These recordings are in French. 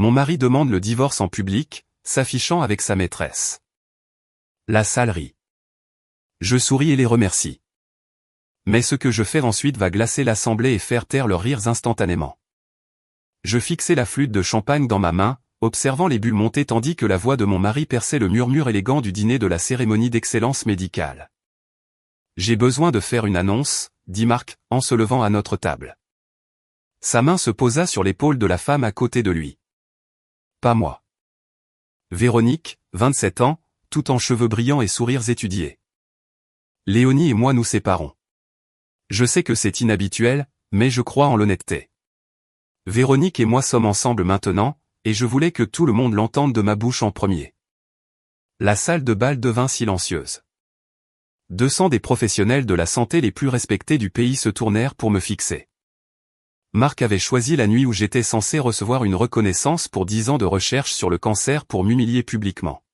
Mon mari demande le divorce en public, s'affichant avec sa maîtresse. La salle rit. Je souris et les remercie. Mais ce que je fais ensuite va glacer l'assemblée et faire taire leurs rires instantanément. Je fixai la flûte de champagne dans ma main, observant les bulles monter tandis que la voix de mon mari perçait le murmure élégant du dîner de la cérémonie d'excellence médicale. J'ai besoin de faire une annonce, dit Marc, en se levant à notre table. Sa main se posa sur l'épaule de la femme à côté de lui. Pas moi. Véronique, 27 ans, tout en cheveux brillants et sourires étudiés. Léonie et moi nous séparons. Je sais que c'est inhabituel, mais je crois en l'honnêteté. Véronique et moi sommes ensemble maintenant, et je voulais que tout le monde l'entende de ma bouche en premier. La salle de bal devint silencieuse. 200 des professionnels de la santé les plus respectés du pays se tournèrent pour me fixer. Marc avait choisi la nuit où j'étais censé recevoir une reconnaissance pour 10 ans de recherche sur le cancer pour m'humilier publiquement.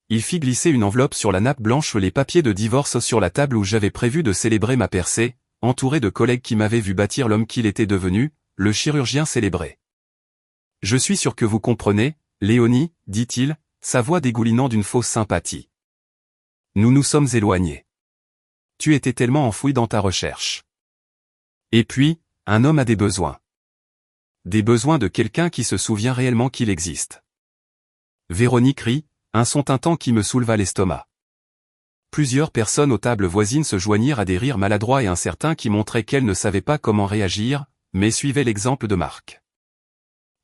Il fit glisser une enveloppe sur la nappe blanche, les papiers de divorce sur la table où j'avais prévu de célébrer ma percée, entouré de collègues qui m'avaient vu bâtir l'homme qu'il était devenu, le chirurgien célébré. Je suis sûr que vous comprenez, Léonie, dit-il, sa voix dégoulinant d'une fausse sympathie. Nous nous sommes éloignés. Tu étais tellement enfoui dans ta recherche. Et puis, un homme a des besoins. Des besoins de quelqu'un qui se souvient réellement qu'il existe. Véronique rit, un son tintant qui me souleva l'estomac. Plusieurs personnes aux tables voisines se joignirent à des rires maladroits et incertains qui montraient qu'elles ne savaient pas comment réagir, mais suivaient l'exemple de Marc.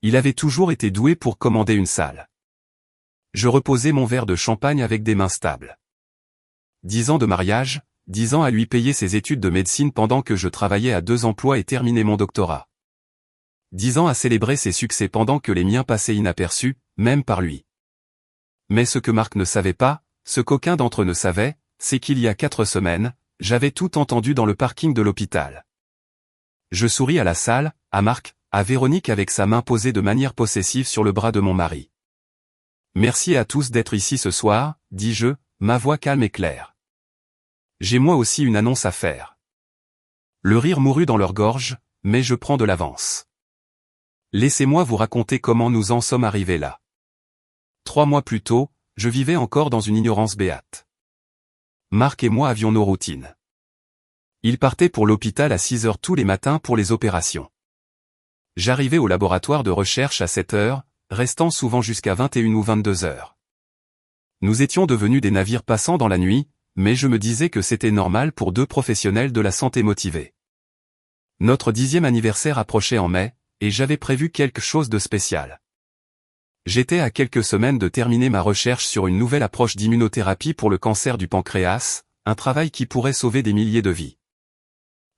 Il avait toujours été doué pour commander une salle. Je reposai mon verre de champagne avec des mains stables. 10 ans de mariage, 10 ans à lui payer ses études de médecine pendant que je travaillais à 2 emplois et terminais mon doctorat. 10 ans à célébrer ses succès pendant que les miens passaient inaperçus, même par lui. Mais ce que Marc ne savait pas, ce qu'aucun d'entre eux ne savait, c'est qu'il y a 4 semaines, j'avais tout entendu dans le parking de l'hôpital. Je souris à la salle, à Marc, à Véronique avec sa main posée de manière possessive sur le bras de mon mari. Merci à tous d'être ici ce soir, dis-je, ma voix calme et claire. J'ai moi aussi une annonce à faire. Le rire mourut dans leur gorge, mais je prends de l'avance. Laissez-moi vous raconter comment nous en sommes arrivés là. 3 mois plus tôt, je vivais encore dans une ignorance béate. Marc et moi avions nos routines. Il partait pour l'hôpital à 6 heures tous les matins pour les opérations. J'arrivais au laboratoire de recherche à 7 heures, restant souvent jusqu'à 21 ou 22 heures. Nous étions devenus des navires passants dans la nuit, mais je me disais que c'était normal pour 2 professionnels de la santé motivés. Notre 10e anniversaire approchait en mai, et j'avais prévu quelque chose de spécial. J'étais à quelques semaines de terminer ma recherche sur une nouvelle approche d'immunothérapie pour le cancer du pancréas, un travail qui pourrait sauver des milliers de vies.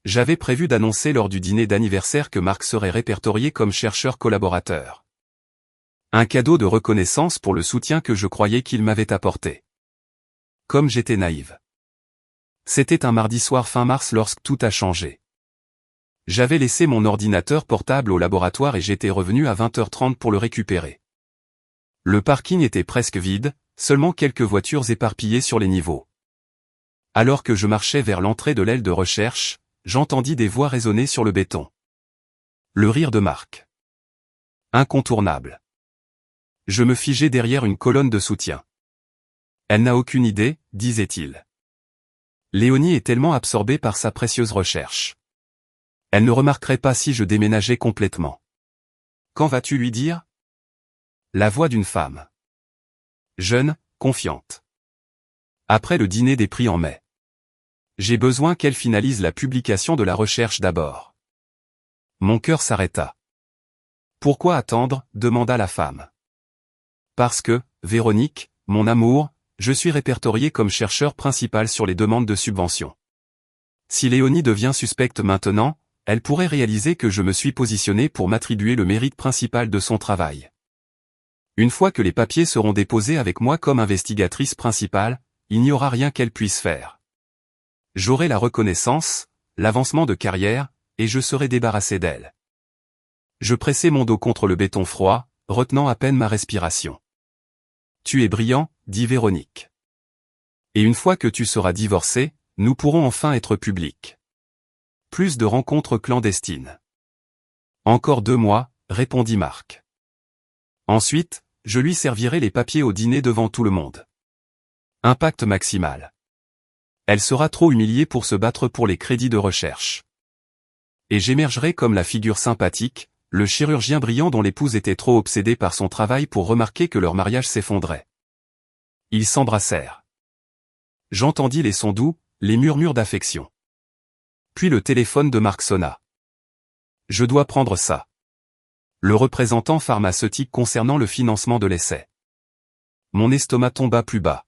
J'avais prévu d'annoncer lors du dîner d'anniversaire que Marc serait répertorié comme chercheur collaborateur. Un cadeau de reconnaissance pour le soutien que je croyais qu'il m'avait apporté. Comme j'étais naïve. C'était un mardi soir fin mars lorsque tout a changé. J'avais laissé mon ordinateur portable au laboratoire et j'étais revenu à 20h30 pour le récupérer. Le parking était presque vide, seulement quelques voitures éparpillées sur les niveaux. Alors que je marchais vers l'entrée de l'aile de recherche, j'entendis des voix résonner sur le béton. Le rire de Marc. Incontournable. Je me figeai derrière une colonne de soutien. Elle n'a aucune idée, disait-il. Léonie est tellement absorbée par sa précieuse recherche. Elle ne remarquerait pas si je déménageais complètement. Quand vas-tu lui dire ? La voix d'une femme. Jeune, confiante. Après le dîner des prix en mai. J'ai besoin qu'elle finalise la publication de la recherche d'abord. Mon cœur s'arrêta. Pourquoi attendre ? Demanda la femme. Parce que, Véronique, mon amour, je suis répertorié comme chercheur principal sur les demandes de subvention. Si Léonie devient suspecte maintenant, elle pourrait réaliser que je me suis positionné pour m'attribuer le mérite principal de son travail. Une fois que les papiers seront déposés avec moi comme investigatrice principale, il n'y aura rien qu'elle puisse faire. J'aurai la reconnaissance, l'avancement de carrière, et je serai débarrassé d'elle. Je pressai mon dos contre le béton froid, retenant à peine ma respiration. Tu es brillant, dit Véronique. Et une fois que tu seras divorcé, nous pourrons enfin être publics. Plus de rencontres clandestines. Encore 2 mois, répondit Marc. Ensuite, je lui servirai les papiers au dîner devant tout le monde. Impact maximal. Elle sera trop humiliée pour se battre pour les crédits de recherche. Et j'émergerai comme la figure sympathique, le chirurgien brillant dont l'épouse était trop obsédée par son travail pour remarquer que leur mariage s'effondrait. Ils s'embrassèrent. J'entendis les sons doux, les murmures d'affection. Puis le téléphone de Marc sonna. Je dois prendre ça. Le représentant pharmaceutique concernant le financement de l'essai. Mon estomac tomba plus bas.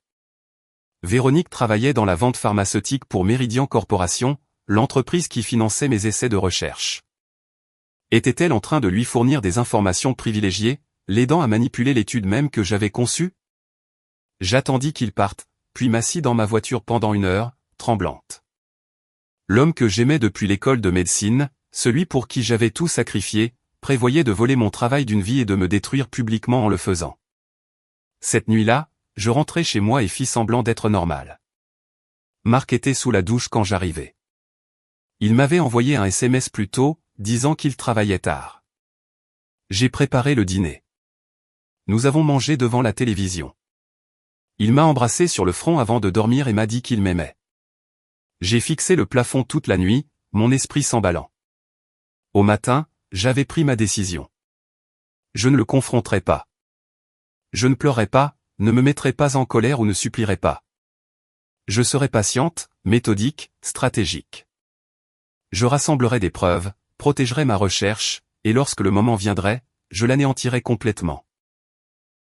Véronique travaillait dans la vente pharmaceutique pour Meridian Corporation, l'entreprise qui finançait mes essais de recherche. Était-elle en train de lui fournir des informations privilégiées, l'aidant à manipuler l'étude même que j'avais conçue? J'attendis qu'il parte, puis m'assis dans ma voiture pendant 1 heure, tremblante. L'homme que j'aimais depuis l'école de médecine, celui pour qui j'avais tout sacrifié, prévoyait de voler mon travail d'une vie et de me détruire publiquement en le faisant. Cette nuit-là, je rentrai chez moi et fis semblant d'être normal. Marc était sous la douche quand j'arrivai. Il m'avait envoyé un SMS plus tôt, disant qu'il travaillait tard. J'ai préparé le dîner. Nous avons mangé devant la télévision. Il m'a embrassé sur le front avant de dormir et m'a dit qu'il m'aimait. J'ai fixé le plafond toute la nuit, mon esprit s'emballant. Au matin, j'avais pris ma décision. Je ne le confronterai pas. Je ne pleurerai pas, ne me mettrai pas en colère ou ne supplierai pas. Je serai patiente, méthodique, stratégique. Je rassemblerai des preuves, protégerai ma recherche, et lorsque le moment viendrait, je l'anéantirai complètement.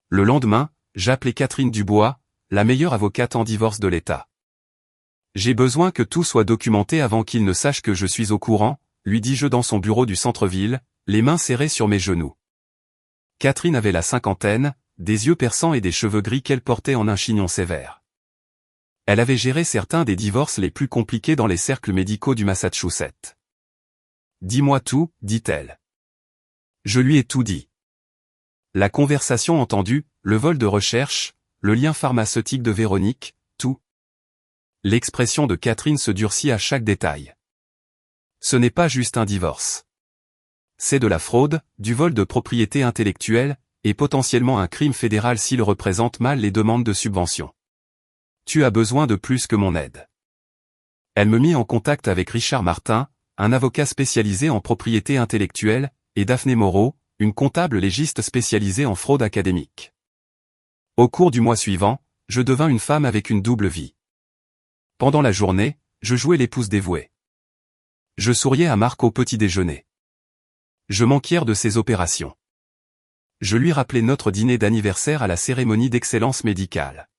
Le lendemain, j'appelai Catherine Dubois, la meilleure avocate en divorce de l'État. J'ai besoin que tout soit documenté avant qu'il ne sache que je suis au courant, lui dis-je dans son bureau du centre-ville, les mains serrées sur mes genoux. Catherine avait la cinquantaine, des yeux perçants et des cheveux gris qu'elle portait en un chignon sévère. Elle avait géré certains des divorces les plus compliqués dans les cercles médicaux du Massachusetts. « Dis-moi tout, dit-elle. » Je lui ai tout dit. La conversation entendue, le vol de recherche, le lien pharmaceutique de Véronique, tout. L'expression de Catherine se durcit à chaque détail. Ce n'est pas juste un divorce. C'est de la fraude, du vol de propriété intellectuelle, et potentiellement un crime fédéral s'il représente mal les demandes de subvention. Tu as besoin de plus que mon aide. Elle me mit en contact avec Richard Martin, un avocat spécialisé en propriété intellectuelle, et Daphné Moreau, une comptable légiste spécialisée en fraude académique. Au cours du mois suivant, je devins une femme avec une double vie. Pendant la journée, je jouais l'épouse dévouée. Je souriais à Marc au petit déjeuner. Je m'enquiers de ses opérations. Je lui rappelais notre dîner d'anniversaire à la cérémonie d'excellence médicale.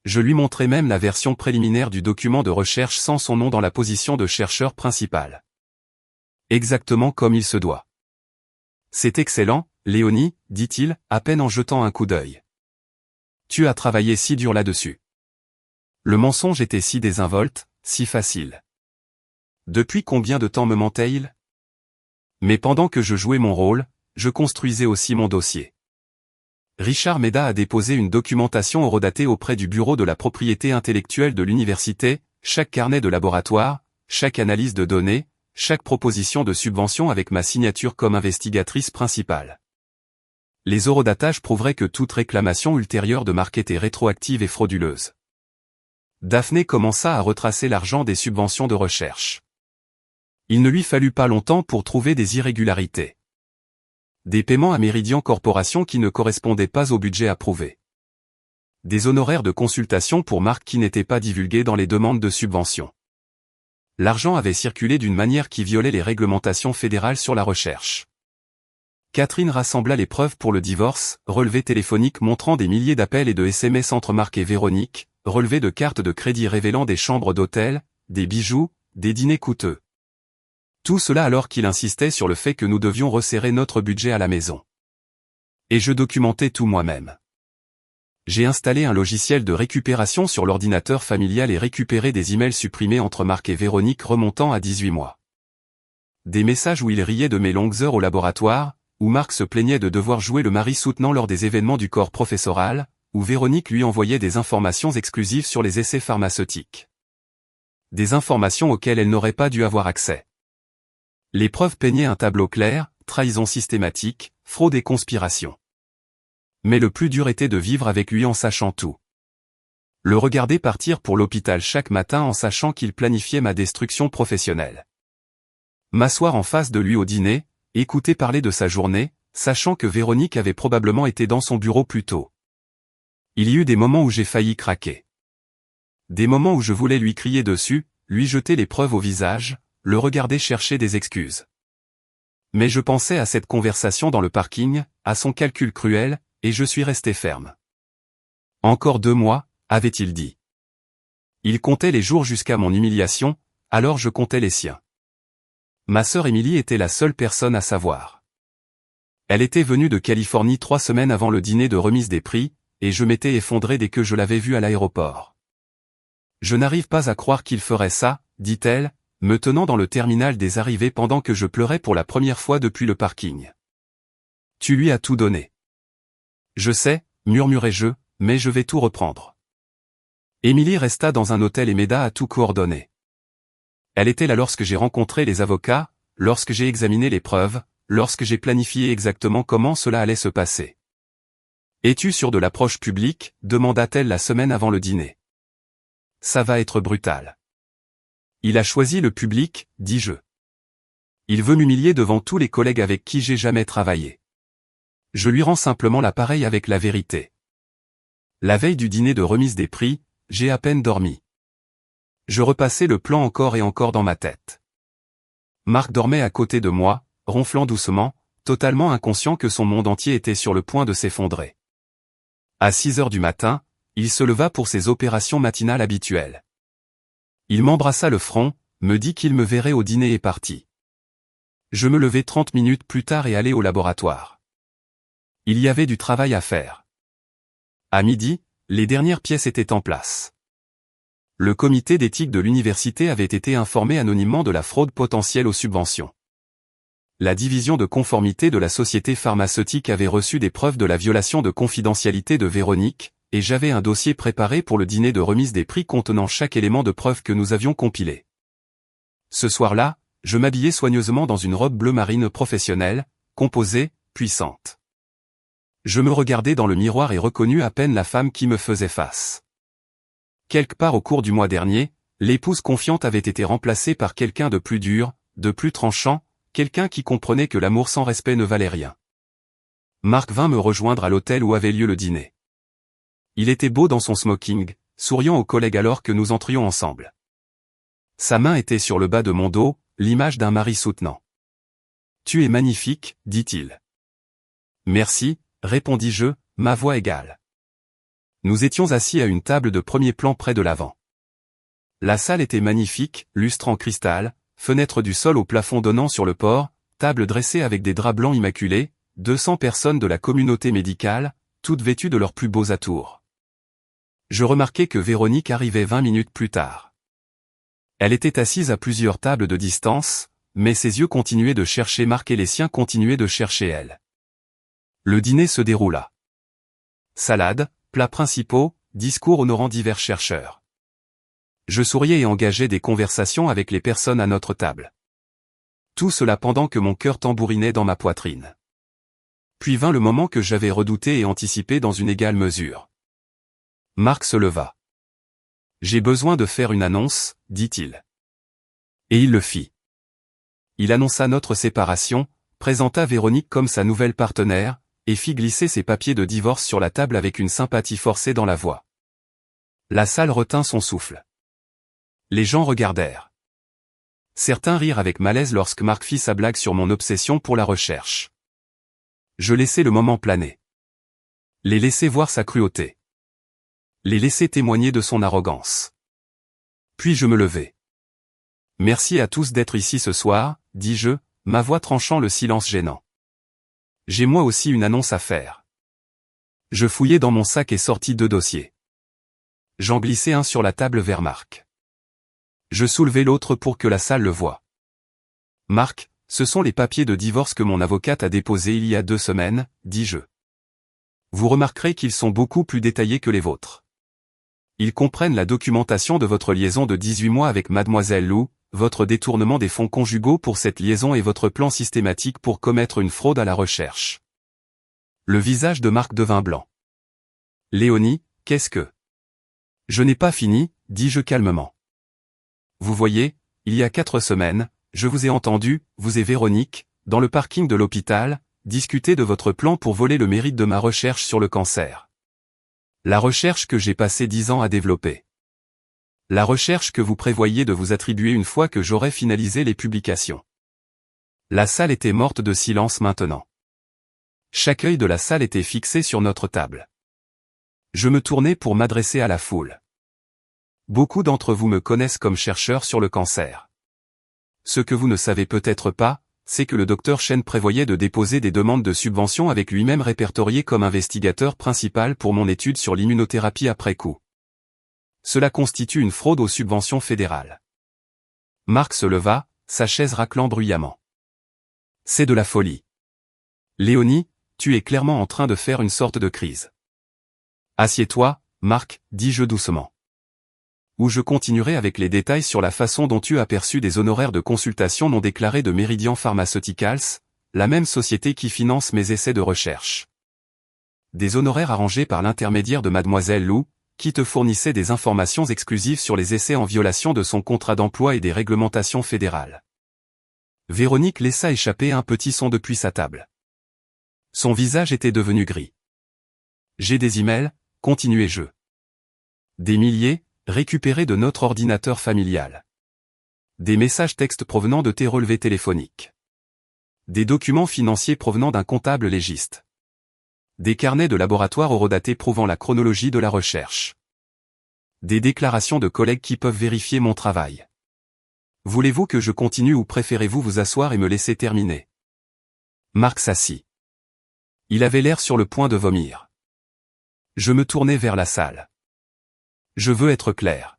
Je lui montrai même la version préliminaire du document de recherche sans son nom dans la position de chercheur principal. Exactement comme il se doit. C'est excellent, Léonie, dit-il, à peine en jetant un coup d'œil. Tu as travaillé si dur là-dessus. Le mensonge était si désinvolte, si facile. Depuis combien de temps me mentait-il? Mais pendant que je jouais mon rôle, je construisais aussi mon dossier. Richard m'aida à déposer une documentation horodatée auprès du bureau de la propriété intellectuelle de l'université, chaque carnet de laboratoire, chaque analyse de données, chaque proposition de subvention avec ma signature comme investigatrice principale. Les horodatages prouveraient que toute réclamation ultérieure de Marc était rétroactive et frauduleuse. Daphné commença à retracer l'argent des subventions de recherche. Il ne lui fallut pas longtemps pour trouver des irrégularités. Des paiements à Meridian Corporation qui ne correspondaient pas au budget approuvé. Des honoraires de consultation pour Marc qui n'étaient pas divulgués dans les demandes de subvention. L'argent avait circulé d'une manière qui violait les réglementations fédérales sur la recherche. Catherine rassembla les preuves pour le divorce, relevés téléphoniques montrant des milliers d'appels et de SMS entre Marc et Véronique, relevés de cartes de crédit révélant des chambres d'hôtel, des bijoux, des dîners coûteux. Tout cela alors qu'il insistait sur le fait que nous devions resserrer notre budget à la maison. Et je documentais tout moi-même. J'ai installé un logiciel de récupération sur l'ordinateur familial et récupéré des emails supprimés entre Marc et Véronique remontant à 18 mois. Des messages où il riait de mes longues heures au laboratoire, où Marc se plaignait de devoir jouer le mari soutenant lors des événements du corps professoral, où Véronique lui envoyait des informations exclusives sur les essais pharmaceutiques. Des informations auxquelles elle n'aurait pas dû avoir accès. Les preuves peignaient un tableau clair, trahison systématique, fraude et conspiration. Mais le plus dur était de vivre avec lui en sachant tout. Le regarder partir pour l'hôpital chaque matin en sachant qu'il planifiait ma destruction professionnelle. M'asseoir en face de lui au dîner, écouter parler de sa journée, sachant que Véronique avait probablement été dans son bureau plus tôt. Il y eut des moments où j'ai failli craquer. Des moments où je voulais lui crier dessus, lui jeter les preuves au visage, le regarder chercher des excuses. Mais je pensais à cette conversation dans le parking, à son calcul cruel, et je suis resté ferme. Encore 2 mois, avait-il dit. Il comptait les jours jusqu'à mon humiliation, alors je comptais les siens. Ma sœur Émilie était la seule personne à savoir. Elle était venue de Californie 3 semaines avant le dîner de remise des prix, et je m'étais effondré dès que je l'avais vue à l'aéroport. Je n'arrive pas à croire qu'il ferait ça, dit-elle, me tenant dans le terminal des arrivées pendant que je pleurais pour la première fois depuis le parking. Tu lui as tout donné. Je sais, murmurai-je, mais je vais tout reprendre. Émilie resta dans un hôtel et m'aida à tout coordonner. Elle était là lorsque j'ai rencontré les avocats, lorsque j'ai examiné les preuves, lorsque j'ai planifié exactement comment cela allait se passer. « Es-tu sûr de l'approche publique » demanda-t-elle la semaine avant le dîner. « Ça va être brutal. » « Il a choisi le public, dis-je. Il veut m'humilier devant tous les collègues avec qui j'ai jamais travaillé. Je lui rends simplement l'appareil avec la vérité. La veille du dîner de remise des prix, j'ai à peine dormi. Je repassais le plan encore et encore dans ma tête. Marc dormait à côté de moi, ronflant doucement, totalement inconscient que son monde entier était sur le point de s'effondrer. À 6 heures du matin, il se leva pour ses opérations matinales habituelles. Il m'embrassa le front, me dit qu'il me verrait au dîner et partit. Je me levai 30 minutes plus tard et allai au laboratoire. Il y avait du travail à faire. À midi, les dernières pièces étaient en place. Le comité d'éthique de l'université avait été informé anonymement de la fraude potentielle aux subventions. La division de conformité de la société pharmaceutique avait reçu des preuves de la violation de confidentialité de Véronique, et j'avais un dossier préparé pour le dîner de remise des prix contenant chaque élément de preuve que nous avions compilé. Ce soir-là, je m'habillai soigneusement dans une robe bleu marine professionnelle, composée, puissante. Je me regardai dans le miroir et reconnus à peine la femme qui me faisait face. Quelque part au cours du mois dernier, l'épouse confiante avait été remplacée par quelqu'un de plus dur, de plus tranchant, quelqu'un qui comprenait que l'amour sans respect ne valait rien. Marc vint me rejoindre à l'hôtel où avait lieu le dîner. Il était beau dans son smoking, souriant aux collègues alors que nous entrions ensemble. Sa main était sur le bas de mon dos, l'image d'un mari soutenant. « Tu es magnifique, dit-il. »« Merci, répondis-je, ma voix égale. Nous étions assis à une table de premier plan près de l'avant. La salle était magnifique, lustre en cristal, fenêtre du sol au plafond donnant sur le port, table dressée avec des draps blancs immaculés, 200 personnes de la communauté médicale, toutes vêtues de leurs plus beaux atours. Je remarquai que Véronique arrivait 20 minutes plus tard. Elle était assise à plusieurs tables de distance, mais ses yeux continuaient de chercher Marc et les siens continuaient de chercher elle. Le dîner se déroula. Salade, plats principaux, discours honorant divers chercheurs. Je souriais et engageais des conversations avec les personnes à notre table. Tout cela pendant que mon cœur tambourinait dans ma poitrine. Puis vint le moment que j'avais redouté et anticipé dans une égale mesure. Marc se leva. « J'ai besoin de faire une annonce, dit-il. » Et il le fit. Il annonça notre séparation, présenta Véronique comme sa nouvelle partenaire, et fit glisser ses papiers de divorce sur la table avec une sympathie forcée dans la voix. La salle retint son souffle. Les gens regardèrent. Certains rirent avec malaise lorsque Marc fit sa blague sur mon obsession pour la recherche. Je laissai le moment planer. Les laisser voir sa cruauté. Les laisser témoigner de son arrogance. Puis je me levai. « Merci à tous d'être ici ce soir, dis-je, ma voix tranchant le silence gênant. J'ai moi aussi une annonce à faire. » Je fouillai dans mon sac et sortis 2 dossiers. J'en glissai un sur la table vers Marc. Je soulevai l'autre pour que la salle le voie. « Marc, ce sont les papiers de divorce que mon avocate a déposés il y a 2 semaines, dis-je. Vous remarquerez qu'ils sont beaucoup plus détaillés que les vôtres. Ils comprennent la documentation de votre liaison de 18 mois avec Mademoiselle Lou, votre détournement des fonds conjugaux pour cette liaison et votre plan systématique pour commettre une fraude à la recherche. Le visage de Marc devint blanc. Léonie, qu'est-ce que... Je n'ai pas fini, dis-je calmement. Vous voyez, il y a 4 semaines, je vous ai entendu, vous et Véronique, dans le parking de l'hôpital, discuter de votre plan pour voler le mérite de ma recherche sur le cancer. La recherche que j'ai passé 10 ans à développer. La recherche que vous prévoyez de vous attribuer une fois que j'aurai finalisé les publications. La salle était morte de silence maintenant. Chaque œil de la salle était fixé sur notre table. Je me tournai pour m'adresser à la foule. Beaucoup d'entre vous me connaissent comme chercheur sur le cancer. Ce que vous ne savez peut-être pas, c'est que le Dr Chen prévoyait de déposer des demandes de subvention avec lui-même répertorié comme investigateur principal pour mon étude sur l'immunothérapie après coup. Cela constitue une fraude aux subventions fédérales. Marc se leva, sa chaise raclant bruyamment. C'est de la folie. Léonie, tu es clairement en train de faire une sorte de crise. Assieds-toi, Marc, dis-je doucement. Ou je continuerai avec les détails sur la façon dont tu as perçu des honoraires de consultation non déclarés de Meridian Pharmaceuticals, la même société qui finance mes essais de recherche. Des honoraires arrangés par l'intermédiaire de Mademoiselle Lou, qui te fournissait des informations exclusives sur les essais en violation de son contrat d'emploi et des réglementations fédérales. Véronique laissa échapper un petit son depuis sa table. Son visage était devenu gris. J'ai des emails, continuai-je. Des milliers, récupérés de notre ordinateur familial. Des messages textes provenant de tes relevés téléphoniques. Des documents financiers provenant d'un comptable légiste. Des carnets de laboratoire horodatés prouvant la chronologie de la recherche. Des déclarations de collègues qui peuvent vérifier mon travail. Voulez-vous que je continue ou préférez-vous vous asseoir et me laisser terminer? Marc s'assit. Il avait l'air sur le point de vomir. Je me tournai vers la salle. Je veux être clair.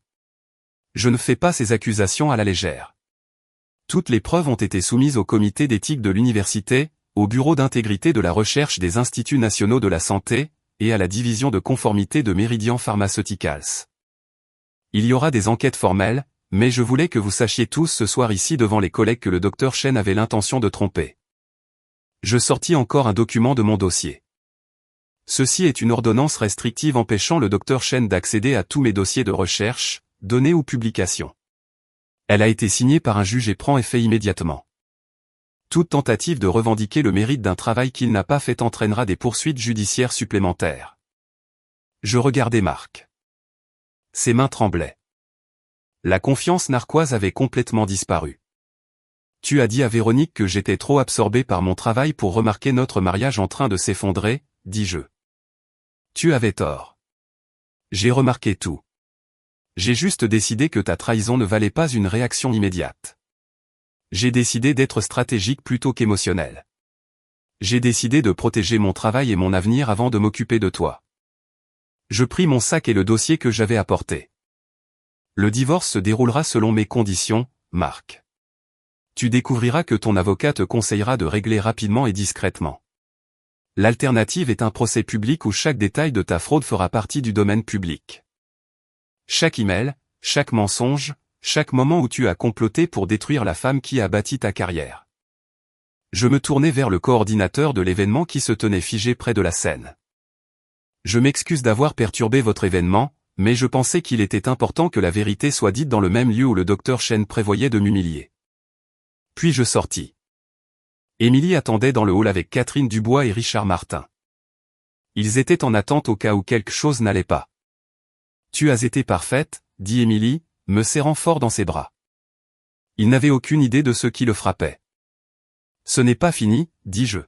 Je ne fais pas ces accusations à la légère. Toutes les preuves ont été soumises au comité d'éthique de l'université, au bureau d'intégrité de la recherche des instituts nationaux de la santé, et à la division de conformité de Meridian Pharmaceuticals. Il y aura des enquêtes formelles, mais je voulais que vous sachiez tous ce soir ici devant les collègues que le Dr Chen avait l'intention de tromper. Je sortis encore un document de mon dossier. Ceci est une ordonnance restrictive empêchant le Dr Chen d'accéder à tous mes dossiers de recherche, données ou publications. Elle a été signée par un juge et prend effet immédiatement. Toute tentative de revendiquer le mérite d'un travail qu'il n'a pas fait entraînera des poursuites judiciaires supplémentaires. Je regardai Marc. Ses mains tremblaient. La confiance narquoise avait complètement disparu. Tu as dit à Véronique que j'étais trop absorbé par mon travail pour remarquer notre mariage en train de s'effondrer, dis-je. Tu avais tort. J'ai remarqué tout. J'ai juste décidé que ta trahison ne valait pas une réaction immédiate. J'ai décidé d'être stratégique plutôt qu'émotionnel. J'ai décidé de protéger mon travail et mon avenir avant de m'occuper de toi. Je pris mon sac et le dossier que j'avais apporté. Le divorce se déroulera selon mes conditions, Marc. Tu découvriras que ton avocat te conseillera de régler rapidement et discrètement. L'alternative est un procès public où chaque détail de ta fraude fera partie du domaine public. Chaque email, chaque mensonge, chaque moment où tu as comploté pour détruire la femme qui a bâti ta carrière. Je me tournai vers le coordinateur de l'événement qui se tenait figé près de la scène. Je m'excuse d'avoir perturbé votre événement, mais je pensais qu'il était important que la vérité soit dite dans le même lieu où le Dr Chen prévoyait de m'humilier. Puis je sortis. Émilie attendait dans le hall avec Catherine Dubois et Richard Martin. Ils étaient en attente au cas où quelque chose n'allait pas. Tu as été parfaite, dit Émilie, me serrant fort dans ses bras. Il n'avait aucune idée de ce qui le frappait. Ce n'est pas fini, dis-je.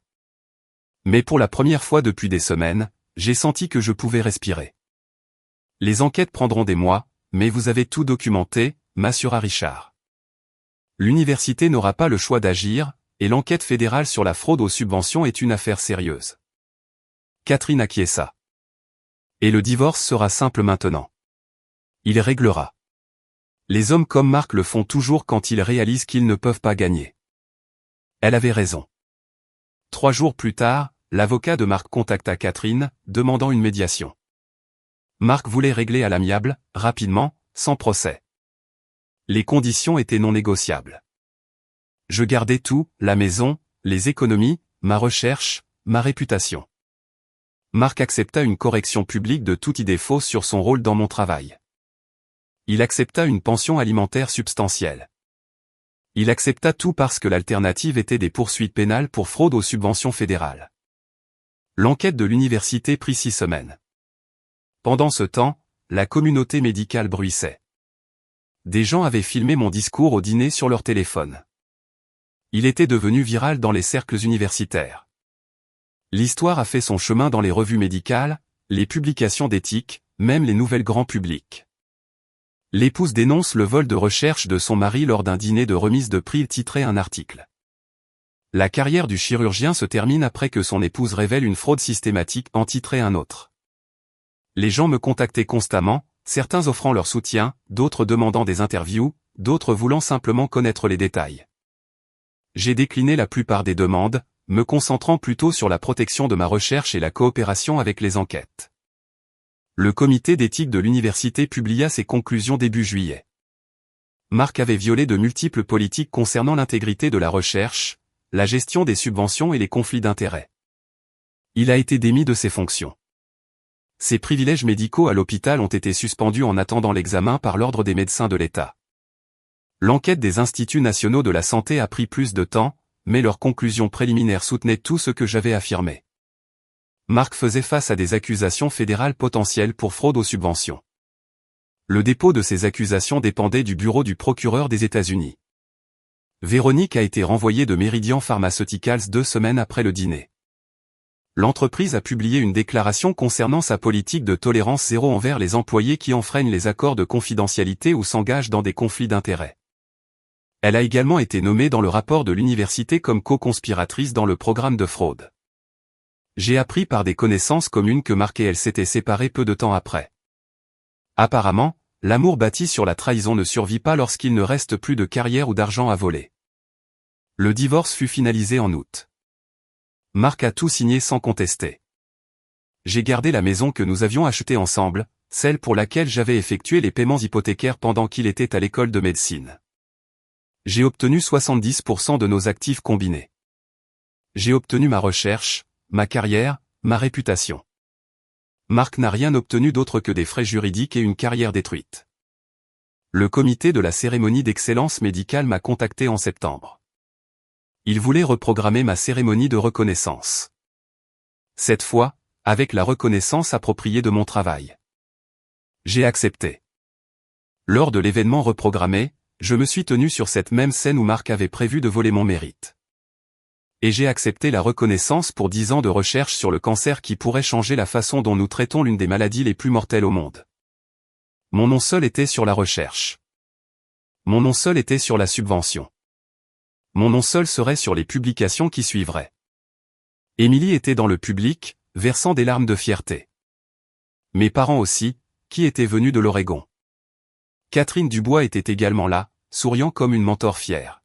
Mais pour la première fois depuis des semaines, j'ai senti que je pouvais respirer. Les enquêtes prendront des mois, mais vous avez tout documenté, m'assura Richard. L'université n'aura pas le choix d'agir, et l'enquête fédérale sur la fraude aux subventions est une affaire sérieuse. Catherine acquiesça. Et le divorce sera simple maintenant. Il réglera. Les hommes comme Marc le font toujours quand ils réalisent qu'ils ne peuvent pas gagner. Elle avait raison. 3 jours plus tard, l'avocat de Marc contacta Catherine, demandant une médiation. Marc voulait régler à l'amiable, rapidement, sans procès. Les conditions étaient non négociables. Je gardais tout, la maison, les économies, ma recherche, ma réputation. Marc accepta une correction publique de toute idée fausse sur son rôle dans mon travail. Il accepta une pension alimentaire substantielle. Il accepta tout parce que l'alternative était des poursuites pénales pour fraude aux subventions fédérales. L'enquête de l'université prit 6 semaines. Pendant ce temps, la communauté médicale bruissait. Des gens avaient filmé mon discours au dîner sur leur téléphone. Il était devenu viral dans les cercles universitaires. L'histoire a fait son chemin dans les revues médicales, les publications d'éthique, même les nouvelles grand public. L'épouse dénonce le vol de recherche de son mari lors d'un dîner de remise de prix, titrait un article. La carrière du chirurgien se termine après que son épouse révèle une fraude systématique, en titrait un autre. Les gens me contactaient constamment, certains offrant leur soutien, d'autres demandant des interviews, d'autres voulant simplement connaître les détails. J'ai décliné la plupart des demandes, me concentrant plutôt sur la protection de ma recherche et la coopération avec les enquêtes. Le comité d'éthique de l'université publia ses conclusions début juillet. Marc avait violé de multiples politiques concernant l'intégrité de la recherche, la gestion des subventions et les conflits d'intérêts. Il a été démis de ses fonctions. Ses privilèges médicaux à l'hôpital ont été suspendus en attendant l'examen par l'ordre des médecins de l'État. L'enquête des Instituts nationaux de la santé a pris plus de temps, mais leurs conclusions préliminaires soutenaient tout ce que j'avais affirmé. Marc faisait face à des accusations fédérales potentielles pour fraude aux subventions. Le dépôt de ces accusations dépendait du bureau du procureur des États-Unis. Véronique a été renvoyée de Meridian Pharmaceuticals 2 semaines après le dîner. L'entreprise a publié une déclaration concernant sa politique de tolérance zéro envers les employés qui enfreignent les accords de confidentialité ou s'engagent dans des conflits d'intérêts. Elle a également été nommée dans le rapport de l'université comme co-conspiratrice dans le programme de fraude. J'ai appris par des connaissances communes que Marc et elle s'étaient séparés peu de temps après. Apparemment, l'amour bâti sur la trahison ne survit pas lorsqu'il ne reste plus de carrière ou d'argent à voler. Le divorce fut finalisé en août. Marc a tout signé sans contester. J'ai gardé la maison que nous avions achetée ensemble, celle pour laquelle j'avais effectué les paiements hypothécaires pendant qu'il était à l'école de médecine. J'ai obtenu 70% de nos actifs combinés. J'ai obtenu ma recherche, ma carrière, ma réputation. Marc n'a rien obtenu d'autre que des frais juridiques et une carrière détruite. Le comité de la cérémonie d'excellence médicale m'a contacté en septembre. Il voulait reprogrammer ma cérémonie de reconnaissance. Cette fois, avec la reconnaissance appropriée de mon travail. J'ai accepté. Lors de l'événement reprogrammé, je me suis tenu sur cette même scène où Marc avait prévu de voler mon mérite. Et j'ai accepté la reconnaissance pour 10 ans de recherche sur le cancer qui pourrait changer la façon dont nous traitons l'une des maladies les plus mortelles au monde. Mon nom seul était sur la recherche. Mon nom seul était sur la subvention. Mon nom seul serait sur les publications qui suivraient. Émilie était dans le public, versant des larmes de fierté. Mes parents aussi, qui étaient venus de l'Oregon. Catherine Dubois était également là, souriant comme une mentor fière.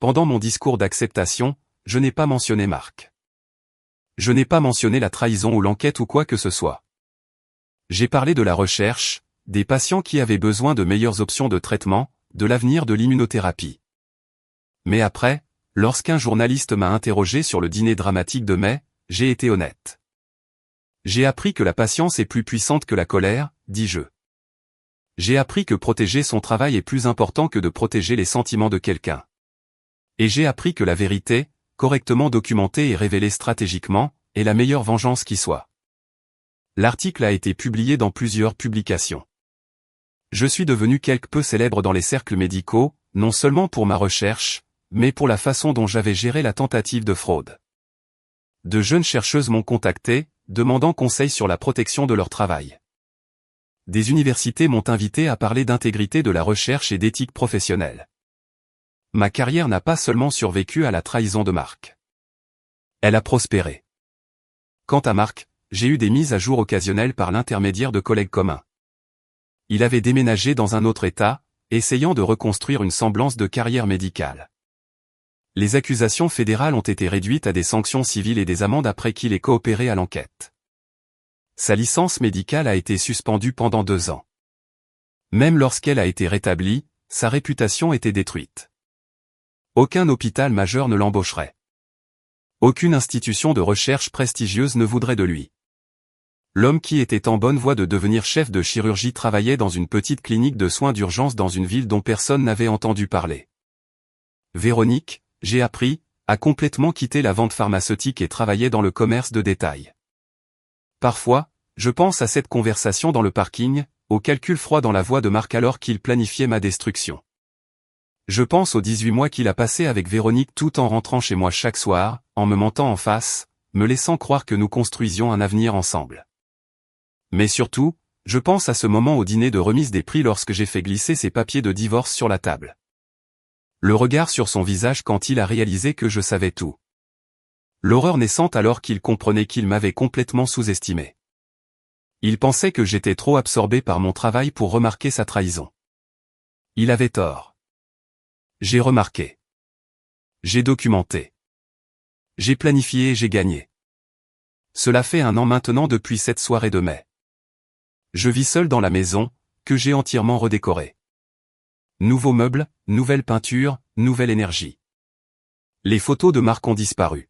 Pendant mon discours d'acceptation, je n'ai pas mentionné Marc. Je n'ai pas mentionné la trahison ou l'enquête ou quoi que ce soit. J'ai parlé de la recherche, des patients qui avaient besoin de meilleures options de traitement, de l'avenir de l'immunothérapie. Mais après, lorsqu'un journaliste m'a interrogé sur le dîner dramatique de mai, j'ai été honnête. J'ai appris que la patience est plus puissante que la colère, dis-je. J'ai appris que protéger son travail est plus important que de protéger les sentiments de quelqu'un. Et j'ai appris que la vérité, correctement documentée et révélée stratégiquement, est la meilleure vengeance qui soit. L'article a été publié dans plusieurs publications. Je suis devenu quelque peu célèbre dans les cercles médicaux, non seulement pour ma recherche, mais pour la façon dont j'avais géré la tentative de fraude. De jeunes chercheuses m'ont contacté, demandant conseil sur la protection de leur travail. Des universités m'ont invité à parler d'intégrité de la recherche et d'éthique professionnelle. Ma carrière n'a pas seulement survécu à la trahison de Marc. Elle a prospéré. Quant à Marc, j'ai eu des mises à jour occasionnelles par l'intermédiaire de collègues communs. Il avait déménagé dans un autre État, essayant de reconstruire une semblance de carrière médicale. Les accusations fédérales ont été réduites à des sanctions civiles et des amendes après qu'il ait coopéré à l'enquête. Sa licence médicale a été suspendue pendant 2 ans. Même lorsqu'elle a été rétablie, sa réputation était détruite. Aucun hôpital majeur ne l'embaucherait. Aucune institution de recherche prestigieuse ne voudrait de lui. L'homme qui était en bonne voie de devenir chef de chirurgie travaillait dans une petite clinique de soins d'urgence dans une ville dont personne n'avait entendu parler. Véronique, j'ai appris, a complètement quitté la vente pharmaceutique et travaillait dans le commerce de détail. Parfois, je pense à cette conversation dans le parking, au calcul froid dans la voix de Marc alors qu'il planifiait ma destruction. Je pense aux 18 mois qu'il a passé avec Véronique tout en rentrant chez moi chaque soir, en me mentant en face, me laissant croire que nous construisions un avenir ensemble. Mais surtout, je pense à ce moment au dîner de remise des prix lorsque j'ai fait glisser ses papiers de divorce sur la table. Le regard sur son visage quand il a réalisé que je savais tout. L'horreur naissante alors qu'il comprenait qu'il m'avait complètement sous-estimé. Il pensait que j'étais trop absorbé par mon travail pour remarquer sa trahison. Il avait tort. J'ai remarqué. J'ai documenté. J'ai planifié et j'ai gagné. Cela fait 1 an maintenant depuis cette soirée de mai. Je vis seul dans la maison, que j'ai entièrement redécorée. Nouveaux meubles, nouvelle peinture, nouvelle énergie. Les photos de Marc ont disparu.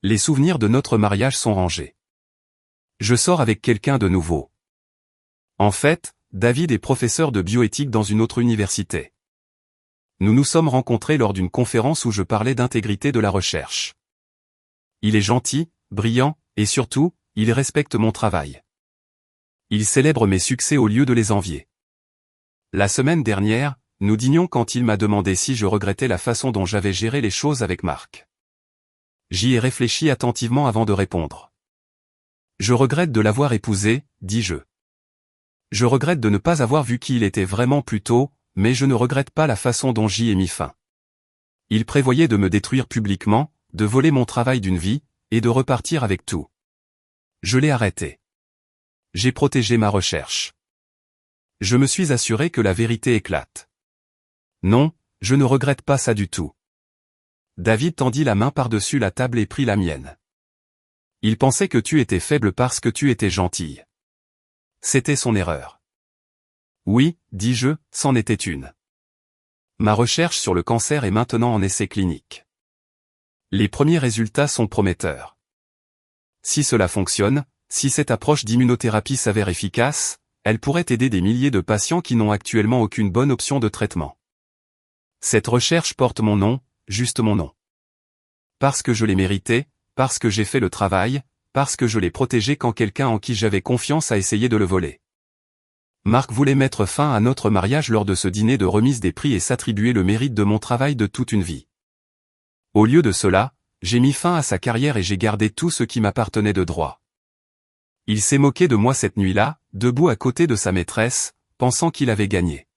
Les souvenirs de notre mariage sont rangés. Je sors avec quelqu'un de nouveau. En fait, David est professeur de bioéthique dans une autre université. Nous nous sommes rencontrés lors d'une conférence où je parlais d'intégrité de la recherche. Il est gentil, brillant, et surtout, il respecte mon travail. Il célèbre mes succès au lieu de les envier. La semaine dernière, nous dînions quand il m'a demandé si je regrettais la façon dont j'avais géré les choses avec Marc. J'y ai réfléchi attentivement avant de répondre. Je regrette de l'avoir épousé, dis-je. Je regrette de ne pas avoir vu qui il était vraiment plus tôt, mais je ne regrette pas la façon dont j'y ai mis fin. Il prévoyait de me détruire publiquement, de voler mon travail d'une vie, et de repartir avec tout. Je l'ai arrêté. J'ai protégé ma recherche. Je me suis assuré que la vérité éclate. Non, je ne regrette pas ça du tout. David tendit la main par-dessus la table et prit la mienne. Il pensait que tu étais faible parce que tu étais gentille. C'était son erreur. Oui, dis-je, c'en était une. Ma recherche sur le cancer est maintenant en essai clinique. Les premiers résultats sont prometteurs. Si cela fonctionne, si cette approche d'immunothérapie s'avère efficace, elle pourrait aider des milliers de patients qui n'ont actuellement aucune bonne option de traitement. Cette recherche porte mon nom, juste mon nom. Parce que je l'ai mérité, parce que j'ai fait le travail, parce que je l'ai protégé quand quelqu'un en qui j'avais confiance a essayé de le voler. Marc voulait mettre fin à notre mariage lors de ce dîner de remise des prix et s'attribuer le mérite de mon travail de toute une vie. Au lieu de cela, j'ai mis fin à sa carrière et j'ai gardé tout ce qui m'appartenait de droit. Il s'est moqué de moi cette nuit-là, debout à côté de sa maîtresse, pensant qu'il avait gagné.